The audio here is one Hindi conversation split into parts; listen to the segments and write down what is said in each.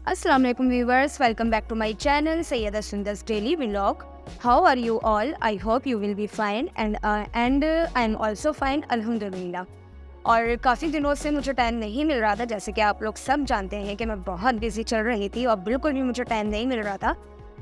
Assalamu alaikum viewers, welcome back to my channel Sayyeda Sundar's daily vlog. How are you all? I hope you will be fine and I'm also fine alhamdulillah. और काफ़ी दिनों से मुझे टाइम नहीं मिल रहा था, जैसे कि आप लोग सब जानते हैं कि मैं बहुत बिजी चल रही थी और बिल्कुल भी मुझे टाइम नहीं मिल रहा था।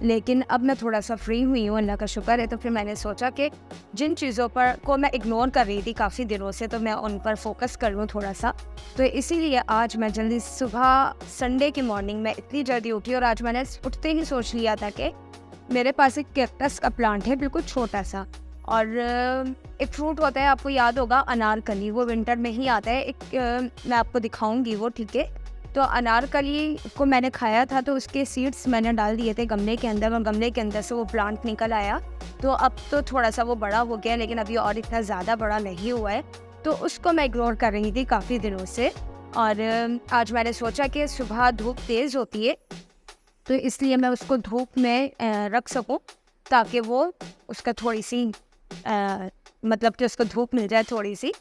लेकिन अब मैं थोड़ा सा फ्री हुई हूँ, अल्लाह का शुक्र है। तो फिर मैंने सोचा कि जिन चीज़ों पर को मैं इग्नोर कर रही थी काफ़ी दिनों से, तो मैं उन पर फोकस कर लूँ थोड़ा सा। तो इसीलिए आज मैं जल्दी सुबह संडे की मॉर्निंग में इतनी जल्दी उठी और आज मैंने उठते ही सोच लिया था कि मेरे पास एक कैक्टस का प्लांट है, बिल्कुल छोटा सा। और एक फ्रूट होता है, आपको याद होगा, अनारकली। वो विंटर में ही आता है। मैं आपको दिखाऊंगी वो, ठीक है। तो अनारकली को मैंने खाया था, तो उसके सीड्स मैंने डाल दिए थे गमले के अंदर और गमले के अंदर से वो प्लांट निकल आया। तो अब तो थोड़ा सा वो बड़ा हो गया, लेकिन अभी और इतना ज़्यादा बड़ा नहीं हुआ है। तो उसको मैं इग्नोर कर रही थी काफ़ी दिनों से। और आज मैंने सोचा कि सुबह धूप तेज़ होती है, तो इसलिए मैं उसको धूप में रख सकूं, ताकि वो उसका थोड़ी सी मतलब कि उसको धूप मिल जाए थोड़ी सी।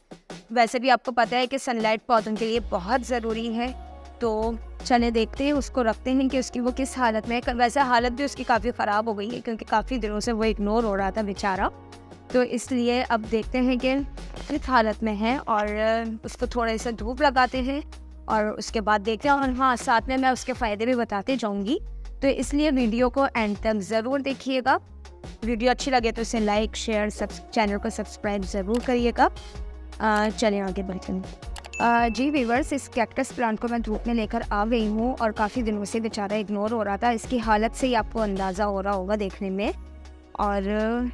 वैसे भी आपको पता है कि सनलाइट पौधों के लिए बहुत ज़रूरी है। तो चले देखते हैं, उसको रखते हैं कि उसकी वो किस हालत में है। वैसे हालत भी उसकी काफ़ी ख़राब हो गई है, क्योंकि काफ़ी दिनों से वो इग्नोर हो रहा था बेचारा। तो इसलिए अब देखते हैं कि किस हालत में है और उसको थोड़े से धूप लगाते हैं और उसके बाद देखते हैं। और हाँ, साथ में मैं उसके फ़ायदे भी बताते जाऊँगी। तो इसलिए वीडियो को एंड तक ज़रूर देखिएगा। वीडियो अच्छी लगे तो इसे लाइक, शेयर, चैनल को सब्सक्राइब ज़रूर करिएगा। चलिए आगे बढ़ते हैं। जी व्यूअर्स, इस कैक्टस प्लांट को मैं धूप में लेकर आ गई हूँ और काफ़ी दिनों से बेचारा इग्नोर हो रहा था। इसकी हालत से ही आपको अंदाज़ा हो रहा होगा देखने में। और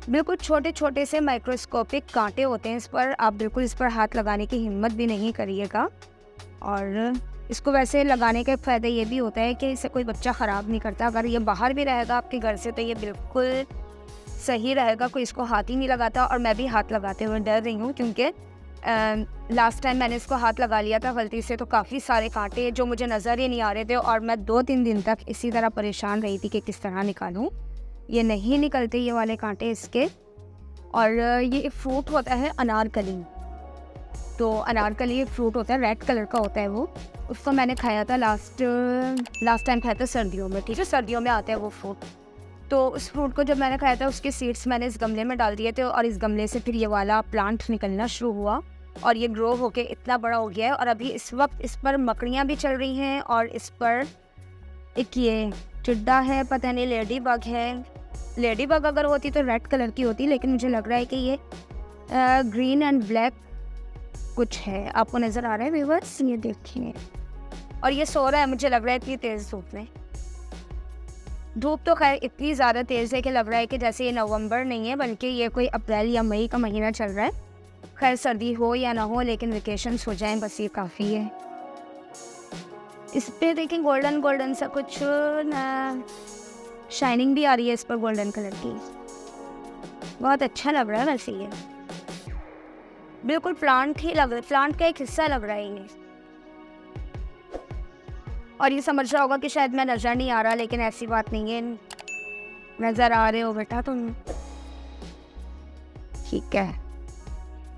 बिल्कुल छोटे छोटे से माइक्रोस्कोपिक कांटे होते हैं इस पर। आप बिल्कुल इस पर हाथ लगाने की हिम्मत भी नहीं करिएगा। और इसको वैसे लगाने का फ़ायदा ये भी होता है कि इसे कोई बच्चा ख़राब नहीं करता। अगर ये बाहर भी रहेगा आपके घर से तो ये बिल्कुल सही रहेगा, कोई इसको हाथ ही नहीं लगाता। और मैं भी हाथ लगाते हुए डर रही हूँ, क्योंकि लास्ट टाइम मैंने इसको हाथ लगा लिया था गलती से, तो काफ़ी सारे कांटे जो मुझे नज़र ही नहीं आ रहे थे और मैं 2-3 दिन तक इसी तरह परेशान रही थी कि किस तरह निकालूँ। ये नहीं निकलते ये वाले कांटे इसके। और ये एक फ्रूट होता है अनारकली। तो अनारकली एक फ्रूट होता है, रेड कलर का होता है वो। उसको मैंने खाया था लास्ट टाइम खाया था सर्दियों में, ठीक है। सर्दियों में आता है वो फ्रूट। तो उस फ्रूट को जब मैंने खाया था, उसके सीड्स मैंने इस गमले में डाल दिए थे और इस गमले से फिर ये वाला प्लांट निकलना शुरू हुआ और ये ग्रो होके इतना बड़ा हो गया है। और अभी इस वक्त इस पर मकड़ियाँ भी चल रही हैं और इस पर एक ये टिड्डा है, पता नहीं लेडी बग है। लेडी बग अगर होती तो रेड कलर की होती, लेकिन मुझे लग रहा है कि ये ग्रीन एंड ब्लैक कुछ है। आपको नज़र आ रहा है व्यूअर्स, ये देखिए। और ये सो रहा है, मुझे लग रहा है इतनी तेज़ धूप में। धूप तो खैर इतनी ज़्यादा तेज़ है कि लग रहा है कि जैसे ये नवंबर नहीं है, बल्कि ये कोई अप्रैल या मई का महीना चल रहा है। खैर सर्दी हो या ना हो, लेकिन वेकेशंस हो जाएं बस ये काफ़ी है। इस पर देखिए गोल्डन गोल्डन सा कुछ ना, शाइनिंग भी आ रही है इस पर गोल्डन कलर की। बहुत अच्छा लग रहा है वैसे ये, बिल्कुल प्लांट ही लग रहा है, प्लांट का एक हिस्सा लग रहा है ये। और ये समझ रहा होगा कि शायद मैं नज़र नहीं आ रहा, लेकिन ऐसी बात नहीं है, नज़र आ रहे हो बेटा तुम, ठीक है।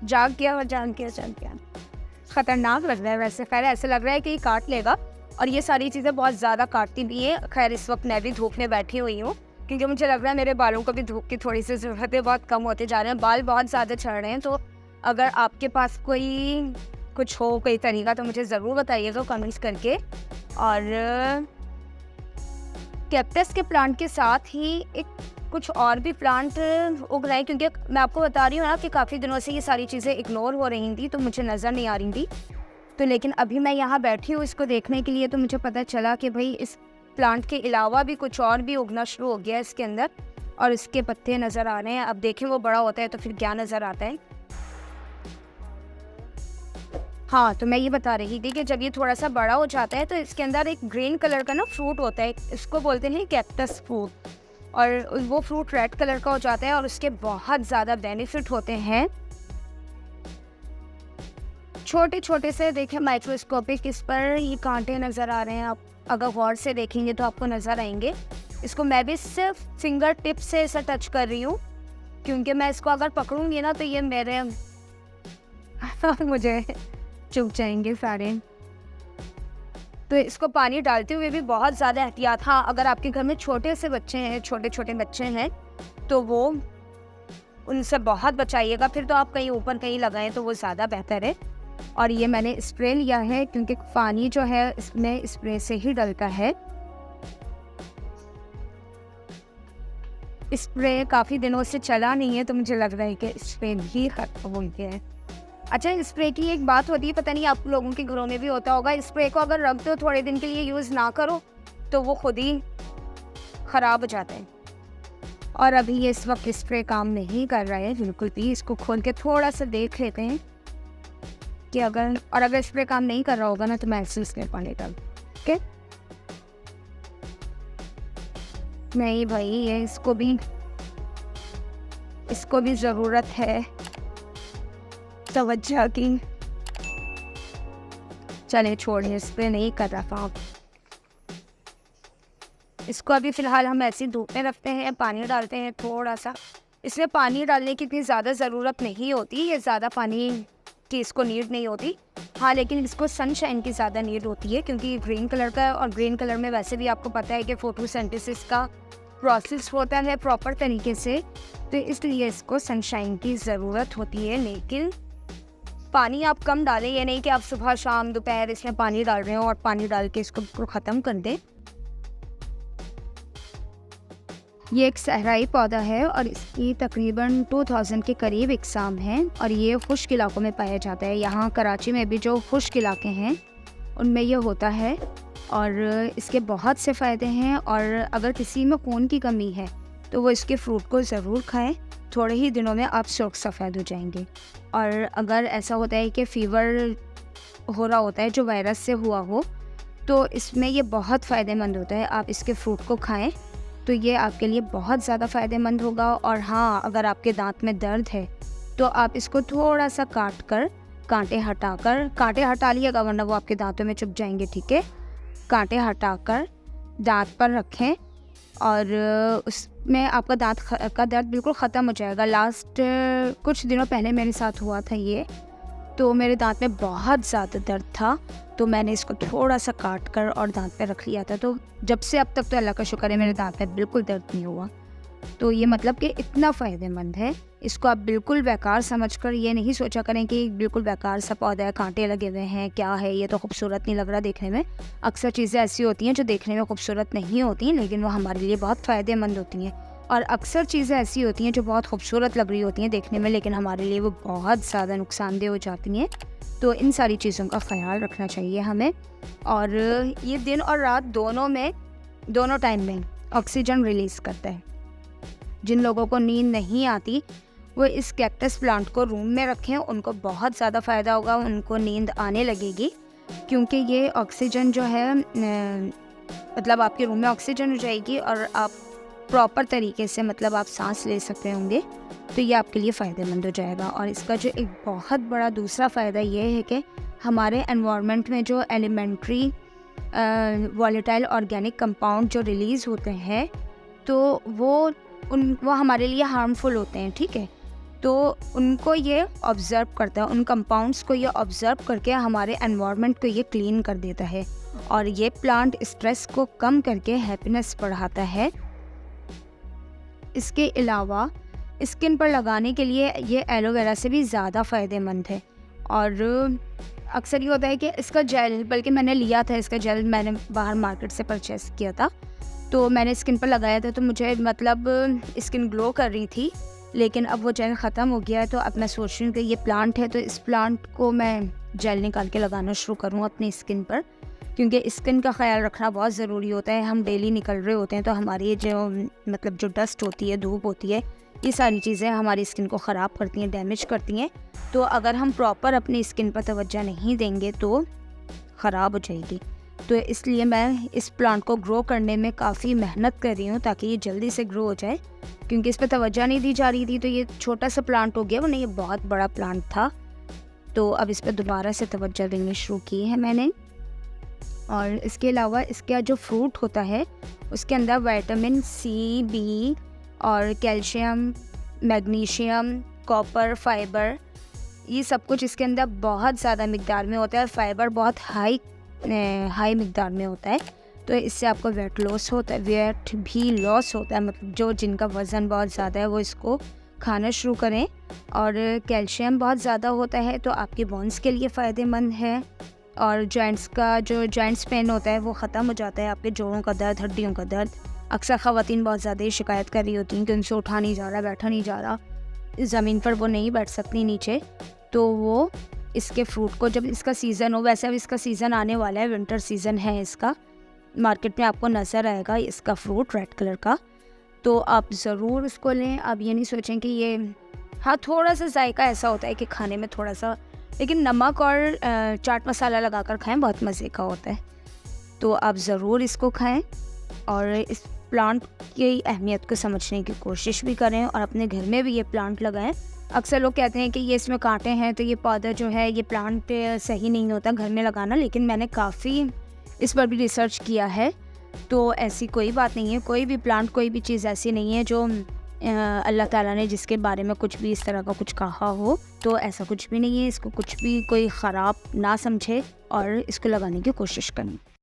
जाग गया। ख़तरनाक लग रहा है वैसे। खैर ऐसे लग रहा है कि ये काट लेगा और ये सारी चीज़ें बहुत ज़्यादा काटती भी है। खैर इस वक्त मैं भी धूप में बैठी हुई हूँ, क्योंकि मुझे लग रहा है मेरे बालों को भी धूप की थोड़ी सी ज़रूरत है, बहुत कम होते जा रहे हैं, बाल बहुत ज़्यादा झड़ रहे हैं। तो अगर आपके पास कुछ हो, कोई तरीका, तो मुझे ज़रूर बताइएगा कमेंट्स करके। और कैक्टस के प्लांट के साथ ही एक कुछ और भी प्लांट उग रहे हैं, क्योंकि मैं आपको बता रही हूँ ना कि काफ़ी दिनों से ये सारी चीज़ें इग्नोर हो रही थी, तो मुझे नज़र नहीं आ रही थी। तो लेकिन अभी मैं यहाँ बैठी हूँ इसको देखने के लिए, तो मुझे पता चला कि भाई इस प्लांट के अलावा भी कुछ और भी उगना शुरू हो गया है इसके अंदर और इसके पत्ते नज़र आ रहे हैं। अब देखें वो बड़ा होता है तो फिर क्या नज़र आता है। हाँ, तो मैं ये बता रही थी कि जब ये थोड़ा सा बड़ा हो जाता है तो इसके अंदर एक ग्रीन कलर का ना फ्रूट होता है, इसको बोलते हैं कैक्टस फ्रूट। और वो फ्रूट रेड कलर का हो जाता है और उसके बहुत ज़्यादा बेनिफिट होते हैं। छोटे छोटे से देखें माइक्रोस्कोपिक इस पर ये कांटे नज़र आ रहे हैं। आप अगर गौर से देखेंगे तो आपको नज़र आएंगे। इसको मैं भी सिर्फ फिंगर टिप से ऐसा टच कर रही हूँ, क्योंकि मैं इसको अगर पकड़ूंगी ना तो ये मेरे मुझे चुभ जाएंगे सारे। तो इसको पानी डालते हुए भी बहुत ज़्यादा एहतियात, हाँ अगर आपके घर में छोटे से बच्चे हैं, छोटे छोटे बच्चे हैं, तो वो उनसे बहुत बचाइएगा, फिर तो आप कहीं ऊपर कहीं लगाएं तो वो ज़्यादा बेहतर है। और ये मैंने स्प्रे लिया है क्योंकि पानी जो है इसमें स्प्रे से ही डलता है। स्प्रे काफ़ी दिनों से चला नहीं है तो मुझे लग रहा है कि स्प्रे भी खत्म हो गया है। अच्छा, स्प्रे की एक बात होती है, पता नहीं आप लोगों के घरों में भी होता होगा, स्प्रे को अगर रख दो थोड़े दिन के लिए यूज़ ना करो तो वो खुद ही ख़राब हो जाता है। और अभी ये इस वक्त स्प्रे काम नहीं कर रहा है बिल्कुल भी। इसको खोल के थोड़ा सा देख लेते हैं कि अगर स्प्रे काम नहीं कर रहा होगा ना तो मैं इसमें पानी डाल, ओके। नहीं भाई, ये इसको भी ज़रूरत है तवज्जो की। चले छोड़िए, स्प्रे नहीं कर रहा था। इसको अभी फ़िलहाल हम ऐसी धूप में रखते हैं, पानी डालते हैं थोड़ा सा। इसमें पानी डालने की इतनी ज़्यादा ज़रूरत नहीं होती, ये ज़्यादा पानी की इसको नीड नहीं होती। हाँ, लेकिन इसको सनशाइन की ज़्यादा नीड होती है क्योंकि ग्रीन कलर का है, और ग्रीन कलर में वैसे भी आपको पता है कि फोटोसिंथेसिस का प्रोसेस होता है प्रॉपर तरीके से, तो इसलिए इसको सनशाइन की ज़रूरत होती है। लेकिन पानी आप कम डालें, ये नहीं कि आप सुबह शाम दोपहर इसमें पानी डाल रहे हो और पानी डाल के इसको बिल्कुल ख़त्म कर दें। ये एक सहराई पौधा है और इसकी तकरीबन 2000 के करीब इकसाम हैं और ये खुश्क इलाकों में पाया जाता है। यहाँ कराची में भी जो खुश्क इलाके हैं उनमें ये होता है और इसके बहुत से फ़ायदे हैं। और अगर किसी में खून की कमी है तो वो इसके फ्रूट को ज़रूर खाएं, थोड़े ही दिनों में आप सुर्ख सफ़ेद हो जाएंगे। और अगर ऐसा होता है कि फ़ीवर हो रहा होता है जो वायरस से हुआ हो, तो इसमें ये बहुत फ़ायदेमंद होता है। आप इसके फ्रूट को खाएं तो ये आपके लिए बहुत ज़्यादा फ़ायदेमंद होगा। और हाँ, अगर आपके दांत में दर्द है तो आप इसको थोड़ा सा काट कर कांटे हटा लिएगा, वरना वो आपके दांतों में चुभ जाएंगे, ठीक है। कांटे हटाकर दांत पर रखें और उसमें आपका दांत का दर्द बिल्कुल ख़त्म हो जाएगा। लास्ट कुछ दिनों पहले मेरे साथ हुआ था ये, तो मेरे दांत में बहुत ज़्यादा दर्द था, तो मैंने इसको थोड़ा सा काट कर और दांत पे रख लिया था। तो जब से अब तक तो अल्लाह का शुक्र है मेरे दांत में बिल्कुल दर्द नहीं हुआ। तो ये मतलब कि इतना फ़ायदेमंद है। इसको आप बिल्कुल बेकार समझकर ये नहीं सोचा करें कि बिल्कुल बेकार सा पौधा है, कांटे लगे हुए हैं, क्या है ये, तो खूबसूरत नहीं लग रहा देखने में। अक्सर चीज़ें ऐसी होती हैं जो देखने में खूबसूरत नहीं होती, लेकिन वो हमारे लिए बहुत फ़ायदेमंद होती हैं। और अक्सर चीज़ें ऐसी होती हैं जो बहुत खूबसूरत लग रही होती हैं देखने में, लेकिन हमारे लिए वो बहुत ज़्यादा नुकसानदेह हो जाती हैं। तो इन सारी चीज़ों का ख्याल रखना चाहिए हमें। और ये दिन और रात दोनों टाइम में ऑक्सीजन रिलीज़ करता है। जिन लोगों को नींद नहीं आती वो इस कैक्टस प्लांट को रूम में रखें, उनको बहुत ज़्यादा फ़ायदा होगा, उनको नींद आने लगेगी। क्योंकि ये ऑक्सीजन जो है मतलब आपके रूम में ऑक्सीजन हो जाएगी और आप प्रॉपर तरीके से मतलब आप सांस ले सकते होंगे, तो ये आपके लिए फ़ायदेमंद हो जाएगा। और इसका जो एक बहुत बड़ा दूसरा फ़ायदा ये है कि हमारे एनवायरनमेंट में जो एलिमेंट्री वॉलेटाइल ऑर्गेनिक कंपाउंड जो रिलीज़ होते हैं, तो वो हमारे लिए हार्मफुल होते हैं, ठीक है। तो उनको ये ऑब्ज़र्व करता है, उन कंपाउंड्स को ये ऑब्ज़र्व करके हमारे एनवायरनमेंट को ये क्लीन कर देता है। और ये प्लांट स्ट्रेस को कम करके हैप्पीनेस बढ़ाता है। इसके अलावा स्किन पर लगाने के लिए ये एलोवेरा से भी ज़्यादा फ़ायदेमंद है। और अक्सर ये होता है कि इसका जेल, बल्कि मैंने लिया था इसका जेल, मैंने बाहर मार्केट से परचेस किया था, तो मैंने स्किन पर लगाया था, तो मुझे मतलब स्किन ग्लो कर रही थी। लेकिन अब वो जेल ख़त्म हो गया है, तो अब मैं सोच रही हूँ कि ये प्लांट है तो इस प्लांट को मैं जेल निकाल के लगाना शुरू करूँ अपनी स्किन पर, क्योंकि स्किन का ख्याल रखना बहुत ज़रूरी होता है। हम डेली निकल रहे होते हैं तो हमारी जो मतलब जो डस्ट होती है, धूप होती है, ये सारी चीज़ें हमारी स्किन को ख़राब करती हैं, डैमेज करती हैं। तो अगर हम प्रॉपर अपनी स्किन पर तवज्जो नहीं देंगे तो ख़राब हो जाएगी। तो इसलिए मैं इस प्लांट को ग्रो करने में काफ़ी मेहनत कर रही हूँ ताकि ये जल्दी से ग्रो हो जाए, क्योंकि इस पर तवज्जो नहीं दी जा रही थी। तो ये छोटा सा प्लांट हो गया, वो नहीं, ये बहुत बड़ा प्लांट था। तो अब इस पर दोबारा से तवज्जो देनी शुरू की है मैंने। और इसके अलावा इसका जो फ्रूट होता है उसके अंदर विटामिन सी, बी और कैल्शियम, मैग्नीशियम, कॉपर, फाइबर, ये सब कुछ इसके अंदर बहुत ज़्यादा मिकदार में होता है। और फाइबर बहुत हाई हाई मिकदार में होता है, तो इससे आपका वेट लॉस होता है, वेट भी लॉस होता है। मतलब जो जिनका वज़न बहुत ज़्यादा है वो इसको खाना शुरू करें। और कैल्शियम बहुत ज़्यादा होता है तो आपके बोन्स के लिए फ़ायदेमंद है। और जो जॉइंट्स पेन होता है वो ख़त्म हो जाता है, आपके जोड़ों का दर्द, हड्डियों का दर्द। अक्सर ख़वातीन बहुत ज़्यादा ही शिकायत कर रही होती हैं कि उनसे उठा नहीं जा रहा, बैठा नहीं जा रहा, ज़मीन पर वो नहीं बैठ सकती नीचे। तो वो इसके फ्रूट को, जब इसका सीज़न हो, वैसे अब इसका सीज़न आने वाला है, विंटर सीज़न है इसका, मार्केट में आपको नज़र आएगा इसका फ्रूट रेड कलर का, तो आप ज़रूर इसको लें। आप ये नहीं सोचें कि ये, हाँ थोड़ा सा जायका ऐसा होता है कि खाने में थोड़ा सा, लेकिन नमक और चाट मसाला लगाकर खाएं, बहुत मज़े का होता है। तो आप ज़रूर इसको खाएं और इस प्लांट की अहमियत को समझने की कोशिश भी करें और अपने घर में भी ये प्लांट लगाएं। अक्सर लोग कहते हैं कि ये इसमें कांटे हैं तो ये पौधा जो है, ये प्लांट सही नहीं होता घर में लगाना, लेकिन मैंने काफ़ी इस पर भी रिसर्च किया है, तो ऐसी कोई बात नहीं है। कोई भी प्लांट, कोई भी चीज़ ऐसी नहीं है जो अल्लाह ताला ने जिसके बारे में कुछ भी इस तरह का कुछ कहा हो, तो ऐसा कुछ भी नहीं है। इसको कुछ भी कोई ख़राब ना समझे और इसको लगाने की कोशिश करें।